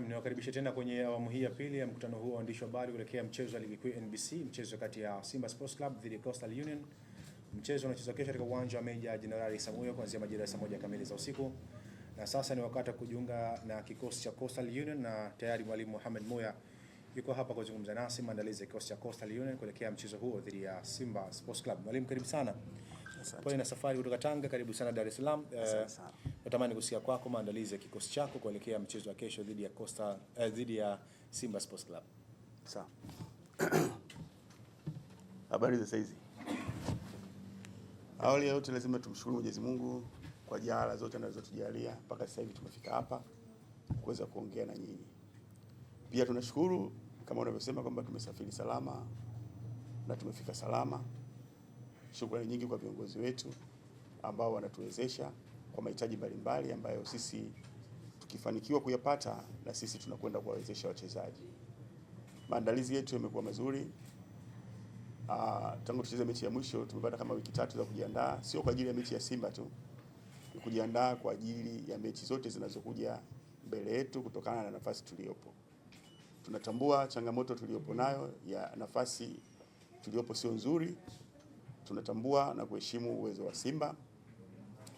Niwakaribisha tena kwenye awamu hii ya pili ya mkutano huu wa waandishi wa habari kuelekea mchezo wa ligi kuu NBC, mchezo kati ya Simba Sports Club dhidi ya Coastal Union. Mchezo unachezwa kesho katika uwanja wa Meja Jenerali Isamuhyo kuanzia majira ya saa 1 kamili za usiku. Na sasa ni wakati wa kujiunga na kikosi cha Coastal Union, na tayari mwalimu Mohamed Muya yuko hapa kuzungumza nasi maandalizi ya kikosi cha Coastal Union kuelekea mchezo huo dhidi ya Simba Sports Club. Mwalimu, karibu sana. Pole na safari kutoka Tanga, karibu sana Dar es Salaam. Natamani kusikia kwako maandalizi ya kikosi chako kuelekea mchezo wa kesho dhidi ya Simba Sports Club. Sawa. Habari za saizi. Awali ya yote lazima tumshukuru Mwenyezi Mungu kwa jala zote anazotujalia mpaka sasa hivi tumefika hapa kuweza kuongea na nyinyi. Pia tunashukuru kama unavyosema kwamba tumesafiri salama na tumefika salama. Shukrani nyingi kwa viongozi wetu ambao wanatuwezesha kwa mahitaji mbalimbali ambayo sisi tukifanikiwa kuyapata na sisi tunakwenda kuwawezesha wachezaji. Maandalizi yetu yamekuwa mazuri. Tangu tucheze mechi ya mwisho tumepata kama wiki 3 za kujiandaa, sio kwa ajili ya mechi ya Simba tu, ni kujiandaa kwa ajili ya mechi zote zinazokuja mbele yetu kutokana na nafasi tuliyopo. Tunatambua changamoto tuliyopo nayo ya nafasi tuliyopo sio nzuri. Tunatambua na kuheshimu uwezo wa Simba,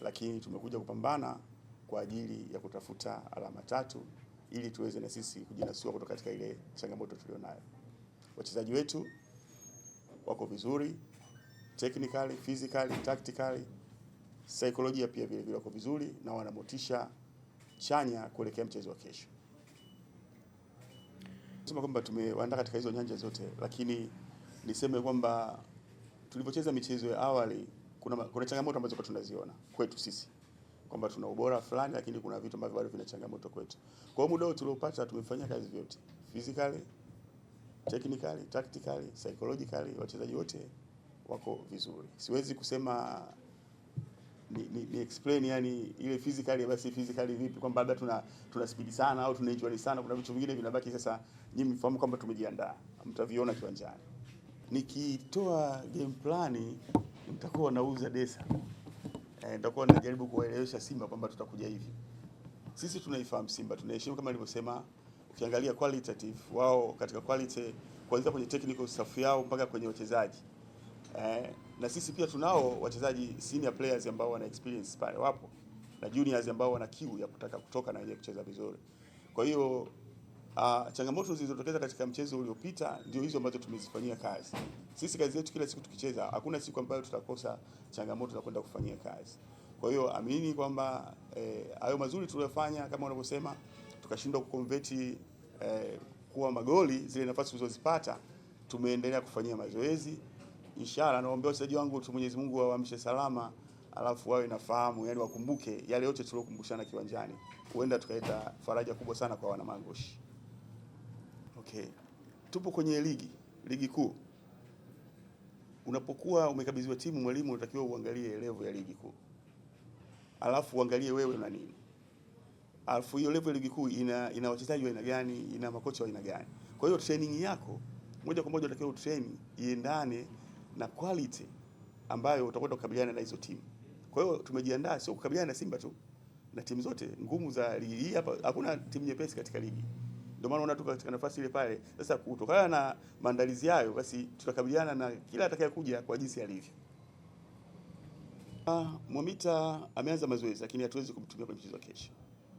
lakini tumekuja kupambana kwa ajili ya kutafuta alama 3 ili tuweze na sisi kujinasua kutoka katika ile changamoto tulionayo. Wachezaji wetu wako vizuri, technically, physically, tactically, psychology pia vile vile wako vizuri na wana motisha chanya kuelekea mchezo wa kesho. Nasema kwamba tumewaandaa katika hizo nyanja zote, lakini niseme kwamba tulipocheza michezo ya awali kuna changamoto ambazo tunaziona kwetu sisi kwamba tuna ubora fulani, lakini kuna vitu ambavyo bado vina changamoto kwetu. Kwa hiyo muda tuliopata tumefanya kazi vyote, physically, technically, tactically, psychologically, wachezaji wote wako vizuri. Siwezi kusema ni explain yani ile physically basi physically vipi kwamba labda tuna speed sana au tuna injury sana. Kuna vitu vingine vinabaki sasa, nyinyi mfahamu kwamba tumejiandaa, mtaviona kiwanjani. Nikitoa game plan nitakuwa nauza desa. Nitakuwa najaribu kuwaelewesha Simba kwamba tutakuja hivi. Sisi tunaifahamu Simba, tunaheshimu kama nilivyosema. Ukiangalia qualitative wao katika quality kuanzia kwenye technical staff yao mpaka kwenye wachezaji. Na sisi pia tunao wachezaji senior players ambao wana experience pale wapo, na juniors ambao wana kiu ya kutaka kutoka na yeye kucheza vizuri. Kwa hiyo changamoto zilizotokeza katika mchezo uliopita ndio hizo ambazo tumezifanyia kazi. Sisi kazi yetu kila siku tukicheza, hakuna siku ambayo tutakosa changamoto za kwenda kufanyia kazi. Kwa hiyo amini kwamba hayo mazuri tuliyofanya kama unavyosema tukashindwa kuconvert kuwa magoli, zile nafasi tulizozipata tumeendelea kufanyia mazoezi. Inshallah naomba wachezaji wangu tu Mwenyezi Mungu awaamshe salama, alafu wawe nafahamu, yani wakumbuke yale yote tuliyokumbushana kiwanjani. Huenda tukaleta faraja kubwa sana kwa wana Mangoshi. Okay. Tupo kwenye ligi kuu. Unapokuwa umekabidhiwa timu, mwalimu unatakiwa uangalie level ya ligi kuu. Alafu uangalie wewe una nini. Alafu hiyo level ya ligi kuu ina wachezaji wa aina gani, ina makocha wa aina gani. Kwa hiyo training yako moja kwa moja unatakiwa utrain iendane na quality ambayo utakwenda kukabiliana na hizo timu. Kwa hiyo tumejiandaa sio kukabiliana na Simba tu, na timu zote ngumu za ligi hii. Hapa hakuna timu nyepesi katika ligi. Ndio maana unatoka katika nafasi ile pale. Sasa kutokana na maandalizi hayo, basi tutakabiliana na kila atakayekuja kwa jinsi alivyo. Mwamita ameanza mazoezi, lakini hatuwezi kumtumia kwenye mchezo wa kesho,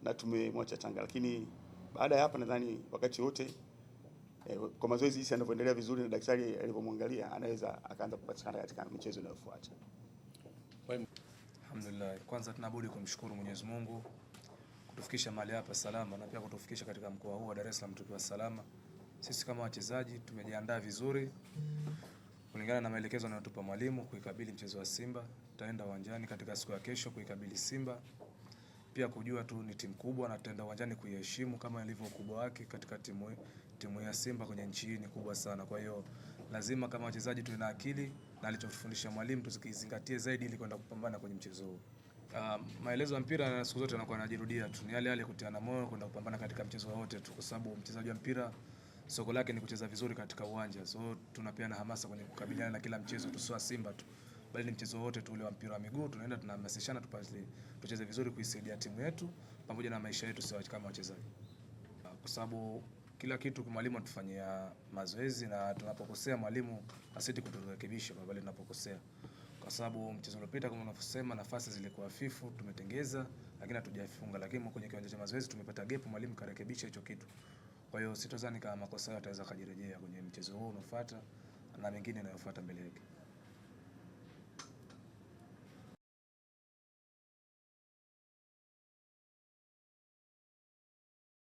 na tumemwacha Tanga. Lakini baada ya hapa nadhani wakati wote kwa mazoezi jinsi yanavyoendelea vizuri na daktari alipomwangalia anaweza akaanza kupatikana katika michezo inayofuata. Alhamdulillah, kwanza tunabudi kumshukuru Mwenyezi Mungu kutufikisha mahali hapa salama na pia kutufikisha katika mkoa huu wa Dar es Salaam tukiwa salama. Sisi kama wachezaji tumejiandaa vizuri kulingana na maelekezo anayotupa mwalimu kuikabili mchezo wa Simba. Tutaenda uwanjani katika siku ya kesho kuikabili Simba. Pia kujua tu ni timu kubwa na tutaenda uwanjani kuiheshimu kama ilivyo ukubwa wake katika timu ya Simba kwenye nchi hii ni kubwa sana. Kwa hiyo lazima kama wachezaji tuwe na akili na alichotufundisha mwalimu tusikizingatie zaidi ili kwenda kupambana kwenye mchezo huu. Maelezo ya mpira siku zote yanakuwa yanajirudia tu. Ni yale kutiana moyo kwenda kupambana katika mchezo wote tu, kwa sababu mchezaji wa mpira soko lake ni kucheza vizuri katika uwanja. So tunapeana hamasa kwenye kukabiliana na kila mchezo tu, sio Simba tu, bali ni mchezo wote tu ule wa mpira wa miguu. Tunaenda tunahamasishana tucheze vizuri kuisaidia timu yetu pamoja na maisha yetu sisi kama wachezaji. kwa sababu kila kitu mwalimu atufanyia mazoezi, na tunapokosea mwalimu asiti kuturekebisha kwa pale tunapokosea, kwa sababu mchezo uliopita kama unavyosema nafasi zilikuwa hafifu, tumetengeza lakini hatujafunga, lakini kwenye kiwanja cha mazoezi tumepata gap, mwalimu karekebisha hicho kitu. Kwa hiyo sitozani kama makosa yataweza kujirejea kwenye mchezo huu unaofuata na mengine yanayofuata mbele yake.